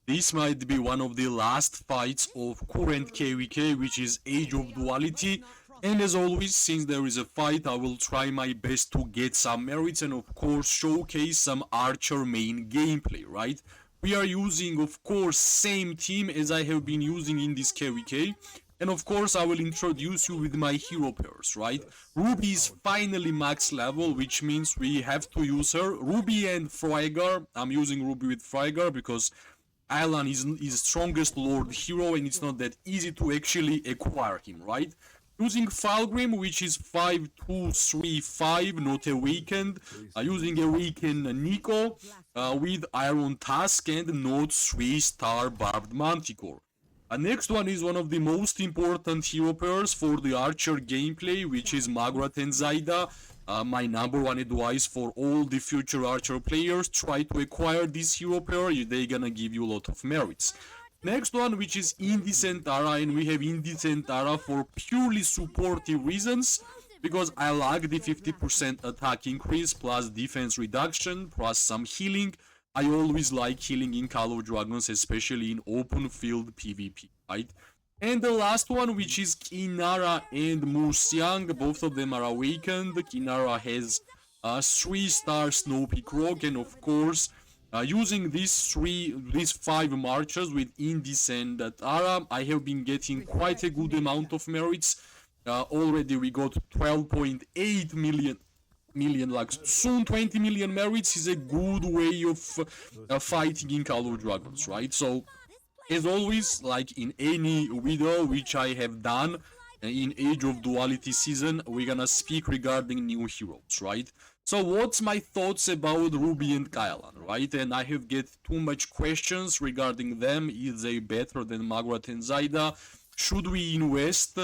This might be one of the last fights of current KVK, which is Age of Duality. And as always, since there is a fight, I will try my best to get some merits and of course showcase some Archer main gameplay, right? We are using, of course, same team as I have been using in this KVK. And of course, I will introduce you with my hero pairs, right? Ruby is finally max level, which means we have to use her. Ruby and Freygar. I'm using Ruby with Freygar because Alan is strongest Lord hero and it's not that easy to actually acquire him, right? Using Falgrim, which is 5235, not awakened. Using awakened Nico with Iron Tusk and not 3-star Barbed Manticore. Next one is one of the most important hero pairs for the Archer gameplay, which is Magrat and Zaida. My number one advice for all the future Archer players, try to acquire this hero pair, they're gonna give you a lot of merits. Next one, which is Indecent Ara, and we have Indecent Ara for purely supportive reasons, because I like the 50% attack increase, plus defense reduction, plus some healing. I always like healing in Call of Dragons, especially in open field PvP, right? And the last one, which is Kinara and Musyang, both of them are awakened. Kinara has 3-star Snow Peak Rock, and of course, using these 5 marches with Indecent Ara, I have been getting quite a good amount of merits. Already we got 12.8 million, like soon 20 million merits is a good way of fighting in Call of Dragons, right? So as always, like in any video which I have done in Age of Duality season, we're gonna speak regarding new heroes, right? So what's my thoughts about Ruby and Kylan, right? And I have get too much questions regarding them. Is they better than Magrat and Zaida? Should we invest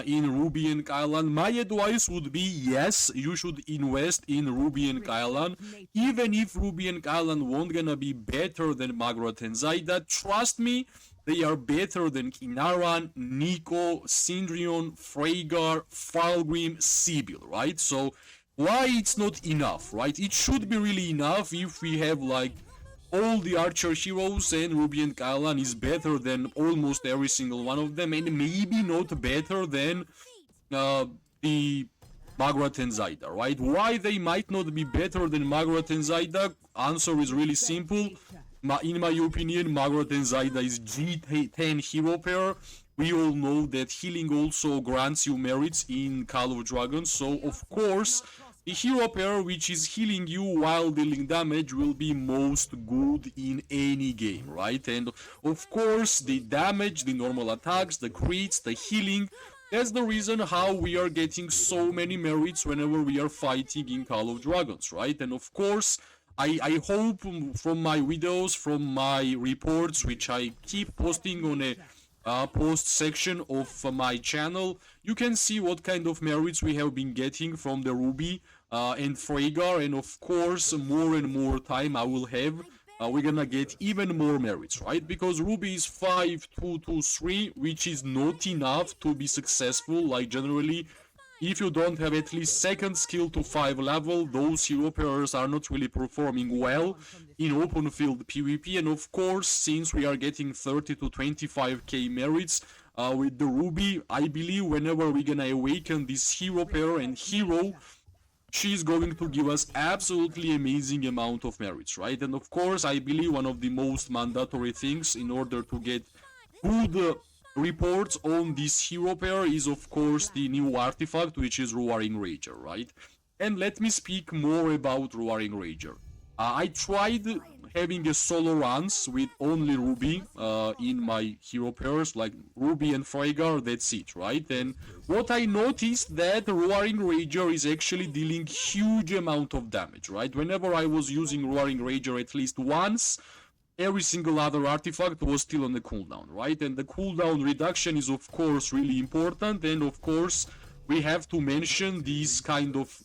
in Ruby and Kylan? My advice would be yes, you should invest in Ruby and Kylan. Even if Ruby and Kylan won't gonna be better than Magrat and Zaida, trust me, they are better than Kinaran, Nico, Sindrion, Freygar, Falgrim, Sibyl, right? So why it's not enough, right? It should be really enough if we have like all the Archer heroes, and Ruby and Kylan is better than almost every single one of them, and maybe not better than the Magrat and Zaida, right? Why they might not be better than Magrat and Zaida? Answer is really simple. In my opinion, Magrat and Zaida is G10 hero pair. We all know that healing also grants you merits in Call of Dragons, so of course the hero pair which is healing you while dealing damage will be most good in any game, right? And of course the damage, the normal attacks, the crits, the healing, that's the reason how we are getting so many merits whenever we are fighting in Call of Dragons, right? And of course I hope from my videos, from my reports, which I keep posting on a post section of my channel, you can see what kind of merits we have been getting from the Ruby and Freygar, and of course more and more time I will have, we're gonna get even more merits, right? Because Ruby is 5223, which is not enough to be successful. Like generally, if you don't have at least second skill to 5 level, those hero pairs are not really performing well in open field PvP. And of course, since we are getting 30 to 25k merits with the Ruby, I believe whenever we're gonna awaken this hero pair and hero, she's going to give us absolutely amazing amount of merits, right? And of course, I believe one of the most mandatory things in order to get good reports on this hero pair is of course the new artifact, which is Roaring Rager, right? And let me speak more about Roaring Rager. I tried having a solo runs with only Ruby in my hero pairs, like Ruby and Freygar, that's it, right? And what I noticed that Roaring Rager is actually dealing huge amount of damage, right? Whenever I was using Roaring Rager at least once, every single other artifact was still on the cooldown, right? And the cooldown reduction is of course really important, and of course we have to mention these kind of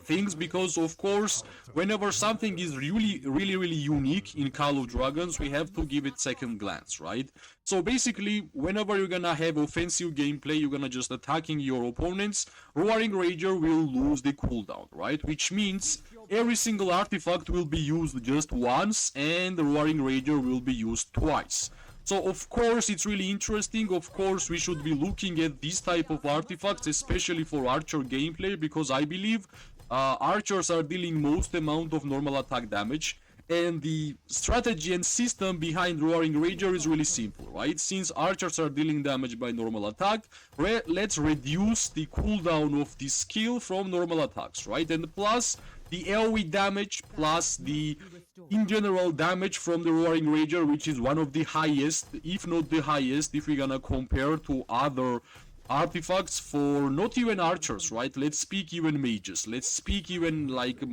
things, because of course whenever something is really unique in Call of Dragons, we have to give it second glance, right? So basically, whenever you're gonna have offensive gameplay, you're gonna just attacking your opponents, Roaring Rager will lose the cooldown, right? Which means every single artifact will be used just once and the Roaring Rager will be used twice. So of course it's really interesting. Of course we should be looking at this type of artifacts, especially for archer gameplay, because I believe archers are dealing most amount of normal attack damage, and the strategy and system behind Roaring Rager is really simple, right? Since archers are dealing damage by normal attack, let's reduce the cooldown of this skill from normal attacks, right? And plus the AoE damage, plus the in general damage from the Roaring Rager, which is one of the highest, if not the highest, if we're gonna compare to other artifacts for not even archers, right? Let's speak even mages. Let's speak even like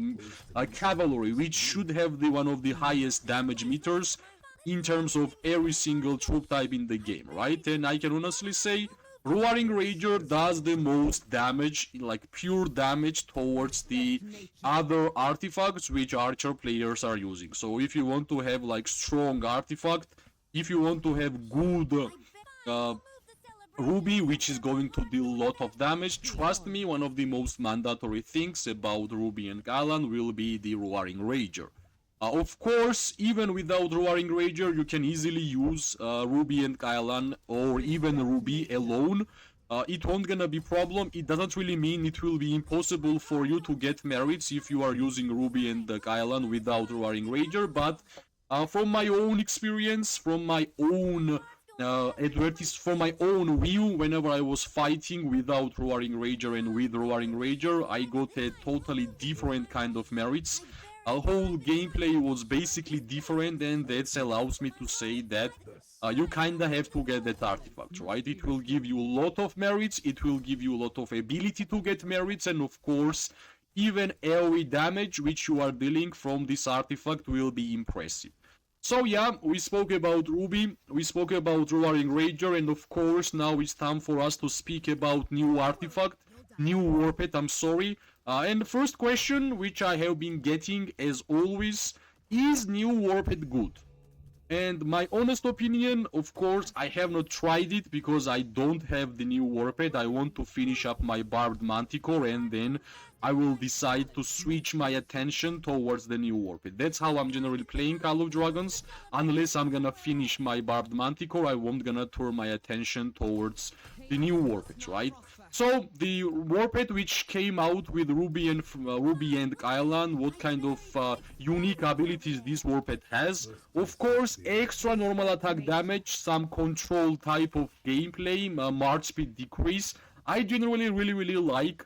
a cavalry, which should have the one of the highest damage meters in terms of every single troop type in the game, right? And I can honestly say Roaring Rager does the most damage, like pure damage, towards the other artifacts which archer players are using. So if you want to have like strong artifact, if you want to have good Ruby, which is going to deal a lot of damage, trust me, one of the most mandatory things about Ruby and Kylan will be the Roaring Rager. Of course, even without Roaring Rager, you can easily use Ruby and Kylan, or even Ruby alone. It won't gonna be problem. It doesn't really mean it will be impossible for you to get merits if you are using Ruby and Kylan without Roaring Rager, but from my own experience, from my own from my own view, whenever I was fighting without Roaring Rager and with Roaring Rager, I got a totally different kind of merits. Our whole gameplay was basically different, and that allows me to say that you kinda have to get that artifact, right? It will give you a lot of merits, it will give you a lot of ability to get merits, and of course, even AoE damage which you are dealing from this artifact will be impressive. So yeah, we spoke about Ruby, we spoke about Roaring Rager, and of course now it's time for us to speak about new artifact, new warped, I'm sorry. And the first question which I have been getting as always, is new warped good? And my honest opinion, of course, I have not tried it because I don't have the new warped. I want to finish up my Barbed Manticore and then I will decide to switch my attention towards the new warped. That's how I'm generally playing Call of Dragons. Unless I'm gonna finish my Barbed Manticore, I won't gonna turn my attention towards the new warped, right? So the warped which came out with Ruby and Kylan, what kind of unique abilities this warped has? Of course, extra normal attack damage, some control type of gameplay, march speed decrease. I generally really like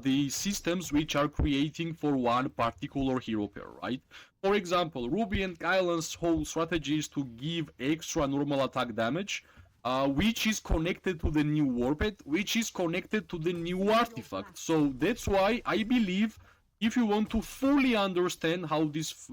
the systems which are creating for one particular hero pair, right? For example, Ruby and Kylan's whole strategy is to give extra normal attack damage, which is connected to the new warped, which is connected to the new artifact. So that's why I believe if you want to fully understand how this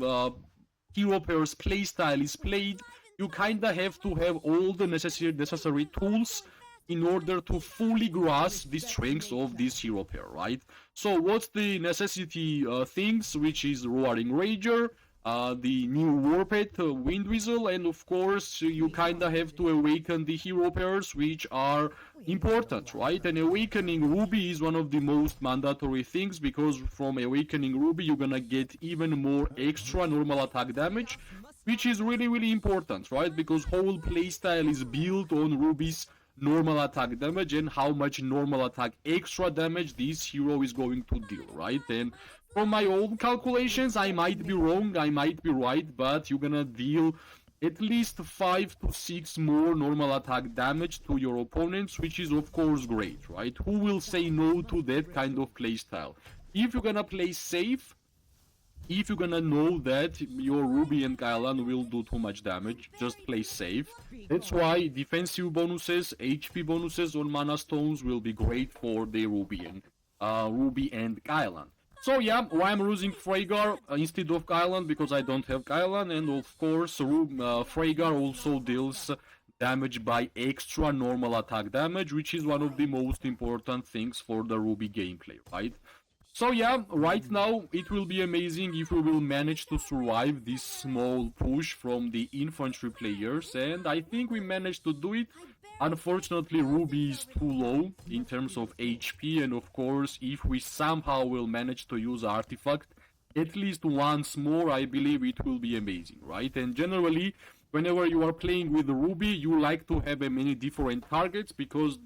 hero pair's playstyle is played, you kinda have to have all the necessary tools in order to fully grasp the strengths of this hero pair, right? So what's the necessity things, which is Roaring Rager, the new warped Wind Whistle, and of course you kinda have to awaken the hero pairs which are important, right? And awakening Ruby is one of the most mandatory things, because from awakening Ruby you're gonna get even more extra normal attack damage, which is really important, right? Because whole playstyle is built on Ruby's normal attack damage and how much normal attack extra damage this hero is going to deal, right? And from my own calculations, I might be wrong, I might be right, but you're gonna deal at least 5 to 6 more normal attack damage to your opponents, which is of course great, right? Who will say no to that kind of playstyle? If you're gonna play safe, if you're gonna know that your Ruby and Kylan will do too much damage, just play safe. That's why defensive bonuses, HP bonuses on mana stones will be great for the Ruby and Kylan. So yeah, why I'm using Freygar instead of Kylan, because I don't have Kylan, and of course Freygar also deals damage by extra normal attack damage, which is one of the most important things for the Ruby gameplay, right? So yeah, right now it will be amazing if we will manage to survive this small push from the infantry players, and I think we managed to do it. Unfortunately, Ruby is too low in terms of HP, and of course, if we somehow will manage to use Artifact at least once more, I believe it will be amazing, right? And generally, whenever you are playing with Ruby, you like to have many different targets because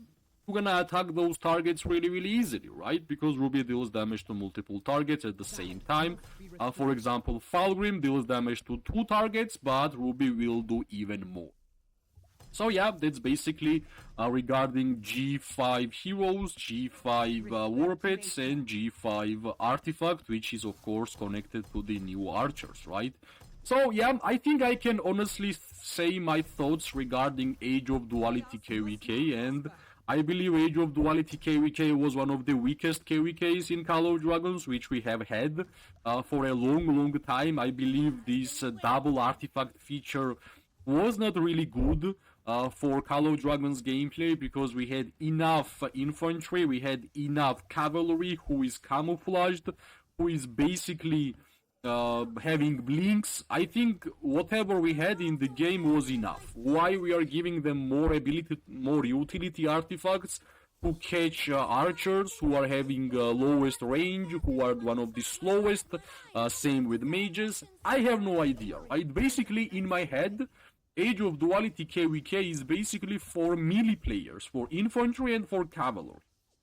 you're gonna attack those targets really easily, right? Because Ruby deals damage to multiple targets at the same time. For example, Falgrim deals damage to 2 targets, but Ruby will do even more. So yeah, that's basically regarding G5 heroes, G5 war pets, and G5 artifact, which is of course connected to the new archers, right? So yeah, I think I can honestly say my thoughts regarding Age of Duality KVK, and I believe Age of Duality KVK was one of the weakest KVKs in Call of Dragons, which we have had for a long time. I believe this double artifact feature was not really good for Call of Dragons gameplay because we had enough infantry, we had enough cavalry who is camouflaged, who is basically having blinks. I think whatever we had in the game was enough. Why we are giving them more ability, more utility artifacts to catch archers who are having lowest range, who are one of the slowest, same with mages? I have no idea, right? Basically, in my head, Age of Duality KVK is basically for melee players, for infantry and for cavalry.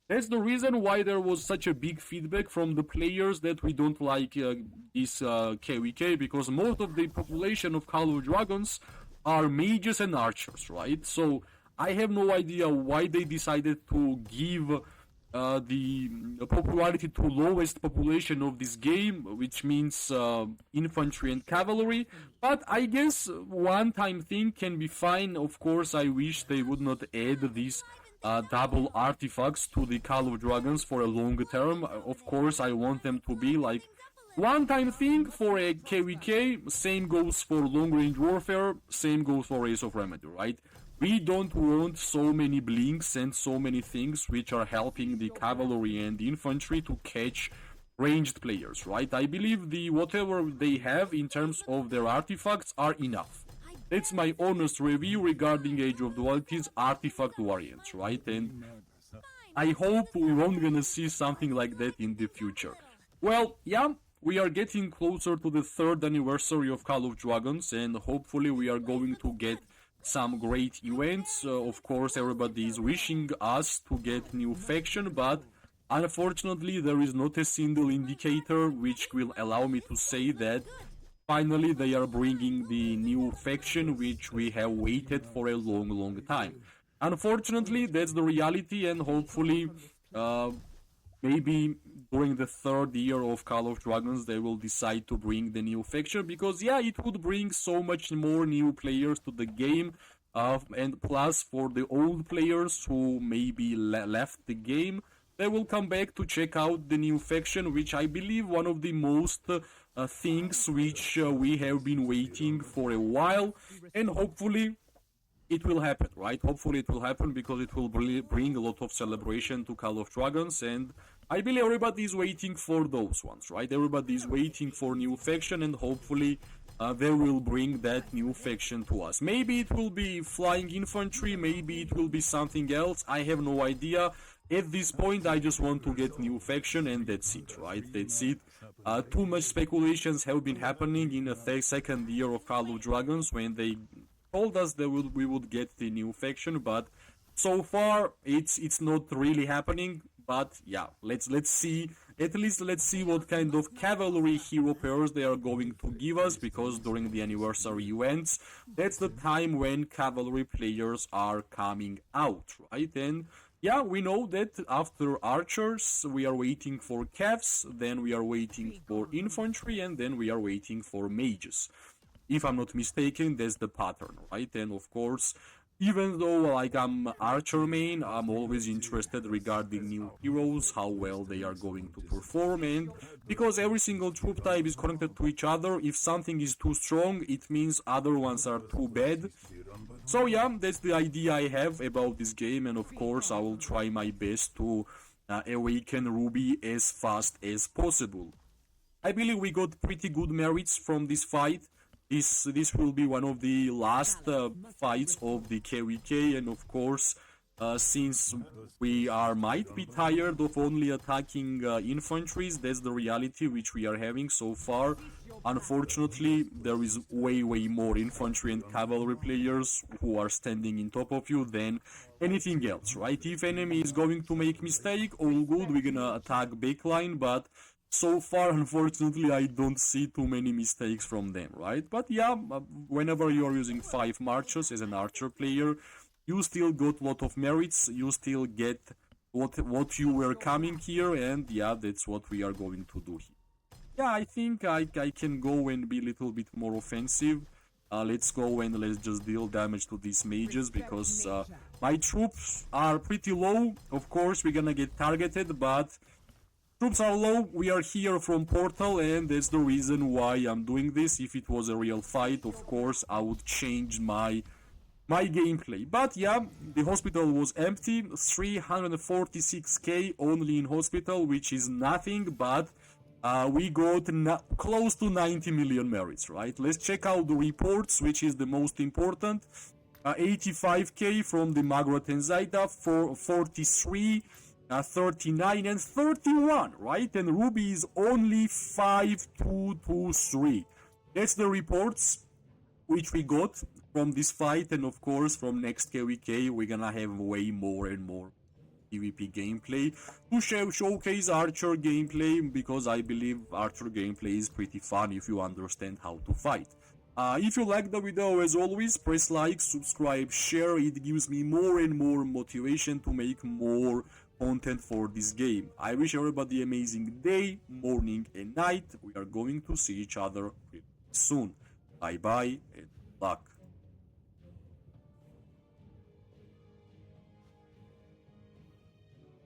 That's the reason why there was such a big feedback from the players that we don't like this KVK, because most of the population of Call of Dragons are mages and archers, right? So I have no idea why they decided to give the popularity to lowest population of this game, which means infantry and cavalry. But I guess one-time thing can be fine. Of course, I wish they would not add these double artifacts to the Call of Dragons for a long term. Of course, I want them to be like one-time thing for a KVK. Same goes for long-range warfare. Same goes for Race of Remedy, right? We don't want so many blinks and so many things which are helping the cavalry and the infantry to catch ranged players, right? I believe the whatever they have in terms of their artifacts are enough. That's my honest review regarding Age of Duality's artifact variants, right? And I hope we won't gonna see something like that in the future. Well, yeah, we are getting closer to the 3rd anniversary of Call of Dragons, and hopefully we are going to get some great events. Of course, everybody is wishing us to get new faction, but unfortunately there is not a single indicator which will allow me to say that finally they are bringing the new faction which we have waited for a long time. Unfortunately, that's the reality, and hopefully maybe during the 3rd year of Call of Dragons they will decide to bring the new faction, because yeah, it would bring so much more new players to the game, and plus for the old players who maybe left the game, they will come back to check out the new faction, which I believe one of the most things which we have been waiting for a while, and hopefully it will happen, right? Hopefully it will happen because it will bring a lot of celebration to Call of Dragons, and I believe everybody is waiting for those ones, right? Everybody is waiting for new faction, and hopefully they will bring that new faction to us. Maybe it will be flying infantry, maybe it will be something else, I have no idea. At this point, I just want to get new faction, and that's it, right? That's it. Too much speculations have been happening in the 2nd year of Call of Dragons when they told us that we would get the new faction, but so far it's not really happening. But yeah, let's see. At least let's see what kind of cavalry hero pairs they are going to give us, because during the anniversary events, that's the time when cavalry players are coming out, right? And yeah, we know that after archers, we are waiting for cavs, then we are waiting for infantry, and then we are waiting for mages. If I'm not mistaken, that's the pattern, right? And of course, even though like I'm archer main, I'm always interested regarding new heroes, how well they are going to perform, and because every single troop type is connected to each other, if something is too strong, it means other ones are too bad. So yeah, that's the idea I have about this game, and of course I will try my best to awaken Ruby as fast as possible. I believe we got pretty good merits from this fight. This will be one of the last fights of the KVK, and of course, since we might be tired of only attacking infantries, that's the reality which we are having so far. Unfortunately, there is way more infantry and cavalry players who are standing in top of you than anything else, right? If enemy is going to make mistake, all good, we're gonna attack backline, but so far, unfortunately, I don't see too many mistakes from them, right? But yeah, whenever you're using 5 marches as an archer player, you still got a lot of merits, you still get what you were coming here, and yeah, that's what we are going to do here. Yeah, I think I can go and be a little bit more offensive. Let's go and let's just deal damage to these mages, because my troops are pretty low. Of course, we're gonna get targeted, but troops are low. We are here from Portal, and that's the reason why I'm doing this. If it was a real fight, of course, I would change my gameplay. But yeah, the hospital was empty. 346k only in hospital, which is nothing, but we got close to 90 million merits, right? Let's check out the reports, which is the most important. 85k from the Magrat and Zaida, 43, 39 and 31, right? And Ruby is only 5223. That's the reports which we got from this fight, and of course from next KVK we're gonna have way more and more PvP gameplay to showcase Archer gameplay, because I believe Archer gameplay is pretty fun if you understand how to fight. If you like the video, as always, press like, subscribe, share. It gives me more and more motivation to make more content for this game. I wish everybody an amazing day, morning and night. We are going to see each other pretty soon. Bye bye and luck.